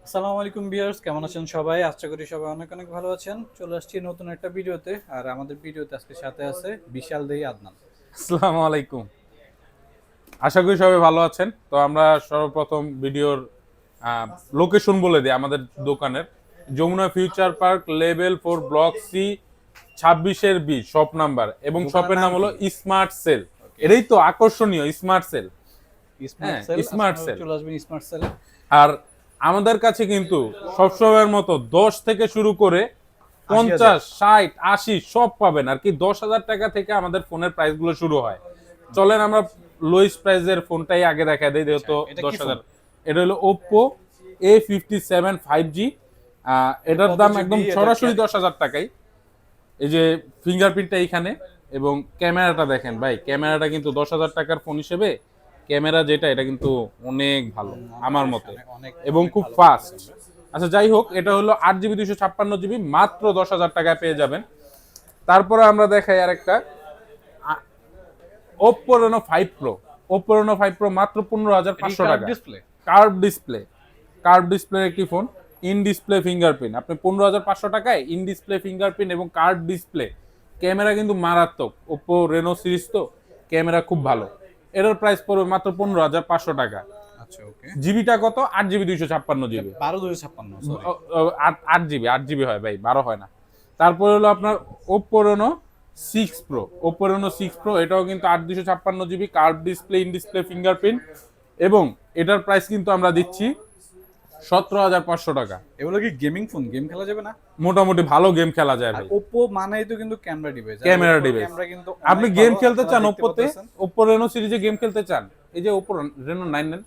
আসসালামু আলাইকুম ভিউয়ার্স, কেমন আছেন সবাই? আশা করি সবাই অনেক অনেক ভালো আছেন। চলে আসছি নতুন একটা ভিডিওতে। আর আমাদের ভিডিওতে আজকে সাথে আছে বিশাল দেহি আদনান। আসসালামু আলাইকুম। আশা করি সবাই ভালো আছেন। তো আমরা সর্বপ্রথম ভিডিওর লোকেশন বলে দিই আমাদের দোকানের। Jamuna future park level 4 block C 26 B shop number এবং দোকানের শপের নাম নাম হলো কি? Smart sell. ওকে, এটাই তো আকর্ষণীয় স্মার্ট সেল। স্মার্ট হ্যাঁ, সেল। স্মার্ট আপনারা সেল। চলে আসবেন স্মার্ট সেলে। আর আমাদের কাছে কিন্তু সবসময়ের মতো 10 থেকে শুরু করে 80,000। 50, 60, 80 সব পাবেন আর কি। 10,000 টাকা থেকে আমাদের ফোনের প্রাইস গুলো শুরু হয়। চলেন আমরা লোয়েস্ট প্রাইসের ফোনটাই আগে দেখা দেই, যেহেতু এটা কি ফোন? 10,000। এটা হলো Oppo A57 5G। এটা এটার কত দাম জিবি? একদম এটা সরাসরি 10,000 টাকাই। এই যে ফিঙ্গারপ্রিন্টটা এইখানে এবং ক্যামেরাটা দেখেন ভাই, ক্যামেরাটা কিন্তু 10,000 টাকার ফোন হিসেবে ক্যামেরা যেটা এটা কিন্তু অনেক ভালো আমার মতে অনেক অনেক এবং অনেক খুব ভালো ফাস্ট। ক্যামেরা। আচ্ছা যাই হোক, এটা হলো 8 জিবি 256 জিবি, মাত্র 10,000 টাকায় পেয়ে যাবেন। তারপরে আমরা দেখাই আরেকটা Oppo Reno 5 Pro। Oppo Reno 5 Pro মাত্র এটি 15,500 কার্ভ টাকা। ডিসপ্লে। কার্ভ ডিসপ্লে একটি ফোন। ইন ডিসপ্লে ফিঙ্গারপ্রিন্ট আপনি 15,500 টাকায় ইন ডিসপ্লে ফিঙ্গারপ্রিন্ট এবং কার্ভ ডিসপ্লে। ক্যামেরা কিন্তু মারাত্মক। Oppo Reno সিরিজ তো ক্যামেরা খুব ভালো। এটার প্রাইস পড়বে মাত্র 15,500 টাকা। আচ্ছা, ওকে। জিবিটা কত? 8 GB 256 GB. 12,256, sorry. 8 GB 8 GB হয় ভাই, 12 হয় না। তারপরে হলো আপনার Oppo Reno 6 Pro। Oppo Reno 6 Pro এটাও কিন্তু 8 256 GB, curve display, in display fingerprint এবং এটার প্রাইস কিন্তু আমরা দিচ্ছি 17,500 টাকা। এগুলো কি গেমিং ফোন? গেম খেলা যাবে না? মোটামুটি ভালো গেম খেলা যায় আর ভাই। ওপ্পো মানেই তো কিন্তু ক্যামেরা ডিভাইস। আর ক্যামেরা ওপ্পোর ডিভাইস। ক্যামেরা কিন্তু আপনি অনেক গেম ভালো, খেলতে আপনারা চান দেখতে ওপ্পোতে? পাচ্ছেন। Oppo Reno সিরিজে গেম খেলতে চান? এই যে Oppo Reno 9 নেন।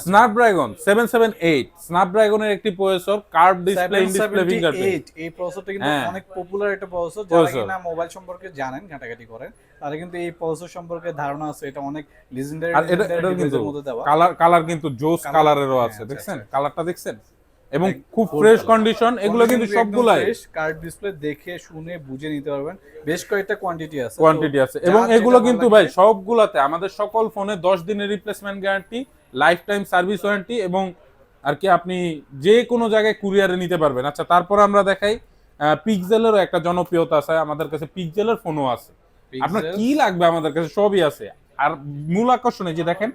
স্ন্যাপড্রাগন 778 স্ন্যাপড্রাগনের একটি processor, curve display, in display fingerprint. 778 এই প্রসেসরটা কিন্তু হ্যাঁ, অনেক পপুলার একটা প্রসেসর। যারা প্রসেসর। কিনা মোবাইল সম্পর্কে জানেন, ঘাটাঘাটি করেন, তারা কিন্তু এই প্রসেসর সম্পর্কে ধারণা আছে। এটা অনেক লিজেন্ডারি আর এটা লিজেন্ডারি এটার কিন্তু ডিভাইসের মধ্যে দেওয়া। কালার কালার কিন্তু জোস কালার, কালারেরও হ্যাঁ, আছে, আচ্ছা দেখছেন আচ্ছা। কালারটা দেখছেন এবং খুব গোল্ড ফ্রেশ কালার কন্ডিশন। এগুলো কিন্তু সবগুলাই ফ্রেশ। কার্ভ ডিসপ্লে দেখে শুনে বুঝে নিতে পারবেন। বেশ কয়েকটা কোয়ান্টিটি আছে, তো কোয়ান্টিটি আছে এবং যার এগুলো যেটা ভালো কিন্তু ভাই লাগবে। সবগুলাতে আমাদের সকল ফোনে 10 দিনের replacement guarantee, life time service warranty এবং আর কি আপনি যে কোনো জায়গায় কুরিয়ারে নিতে পারবেন। আচ্ছা তারপর আমরা দেখাই পিক্সেলেরও একটা জনপ্রিয়তা আছে, আমাদের কাছে পিক্সেলের ফোনও আছে। আপনার পিক্সেল, কি লাগবে আমাদের কাছে সবই আছে। আর মূল আকর্ষণ এই যে দেখেন,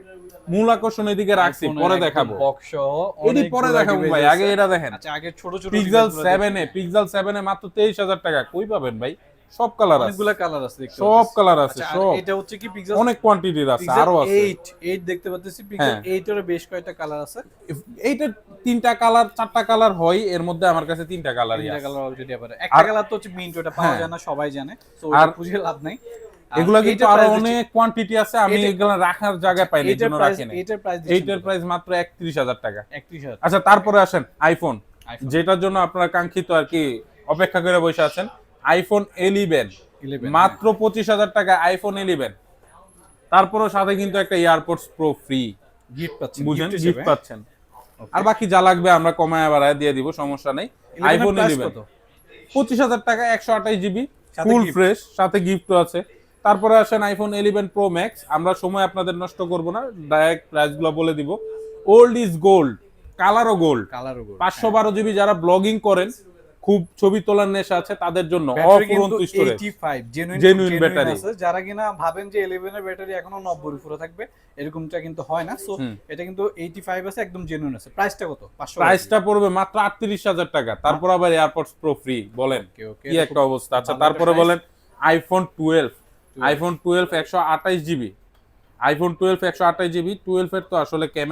মূল আকর্ষণ এদিকে রাখছি, আইফোনের পরে একদম দেখাবো। বক্স সহ এটি পরে অনেকগুলো দেখাবো ডিভাইস ভাই, আগে আছে। এটা দেখেন। আচ্ছা, আগে ছোট ছোট পিক্সেল ডিভাইসগুলো 7 দেখি। এ পিক্সেল 7 এ মাত্র 23,000 টাকা কই পাবেন ভাই? সব কালার আছে, অনেকগুলা কালার আছে দেখতে সব পাচ্ছি। কালার আছে আচ্ছা, আর সব। এটা হচ্ছে কি পিক্সেল? অনেক কোয়ান্টিটির আছে, পিক্সেল আরো আছে। 8 দেখতে পাচ্ছি। পিক্সেল হ্যাঁ, 8 এর বেশ কয়েকটা কালার আছে। এইটার 3টা কালার 4টা কালার হয়, এর মধ্যে আমার কাছে 3টা কালারই তিনটা আছে। কালার অলরেডি আবার। একটা আর কালার তো হচ্ছে মিন্ট, ওটা পাওয়া হ্যাঁ, যায় না, সবাই জানে। সো আর ওটা খুঁজে লাভ নাই। আর এগুলা কিন্তু এইটার আরো প্রাইস দিচ্ছি। অনেক কোয়ান্টিটি আছে, আমি এইটা- এগুলা রাখার জায়গা পাই না, এই এইটার জন্য প্রাইস রাখি না। এইটার প্রাইস দিচ্ছেন এইটার কত? প্রাইস মাত্র 31,000 টাকা। 31,000। আচ্ছা তারপরে আসেন আইফোন, আইফোন যেটার জন্য আপনারা কাঙ্ক্ষিত আর কি অপেক্ষা করে বসে আছেন। আইফোন 11 11, মাত্র 25,000 টাকা আইফোন 11। তারপরেও সাথে কিন্তু একটা এয়ারপোর্টস প্রো ফ্রি, গিফট পাচ্ছেন, বুঝেন, গিফট গিফট হিসেবে। পাচ্ছেন। ওকে। আর বাকি যা লাগবে আমরা কমায় বাড়ায় দিয়ে দিব, সমস্যা নেই। 11 এর আইফোন প্রাইস 11 কত? 25,000 টাকা 128 জিবি, সাথে ফুল gift। ফ্রেশ, সাথে গিফটও আছে। তারপরে আসেন আইফোন 11 প্রো ম্যাক্স। আমরা সময় আপনাদের নষ্ট করব না, ডাইরেক্ট প্রাইসগুলো বলে দিব। ওল্ড ইজ গোল্ড, কালারও গোল্ড। কালারও গোল্ড। 512 জিবি, যারা ব্লগিং করেন, খুব ছবি তোলার নেশা আছে তাদের জন্য ব্যাটারি কিন্তু অফুরন্ত স্টোরেজ, 85 জেনুইন জেনুইন ব্যাটারি। আছে। যারা কিনা ভাবেন যে 11 এর ব্যাটারি এখনো 90 এর উপরে থাকবে, এরকমটা কিন্তু হয় না। সো এটা কিন্তু 85 আছে, একদম জেনুইন আছে। প্রাইসটা কত? 500। প্রাইসটা পড়বে মাত্র 38,000 টাকা। তারপর আবার এয়ারপডস প্রো ফ্রি, বলেন ওকে ওকে, কি একটা অবস্থা। আচ্ছা তারপরে বলেন iPhone 12। IPhone 12 128 GB, iPhone 12 128 GB. 12 এর তো আসলে ক্যামেরা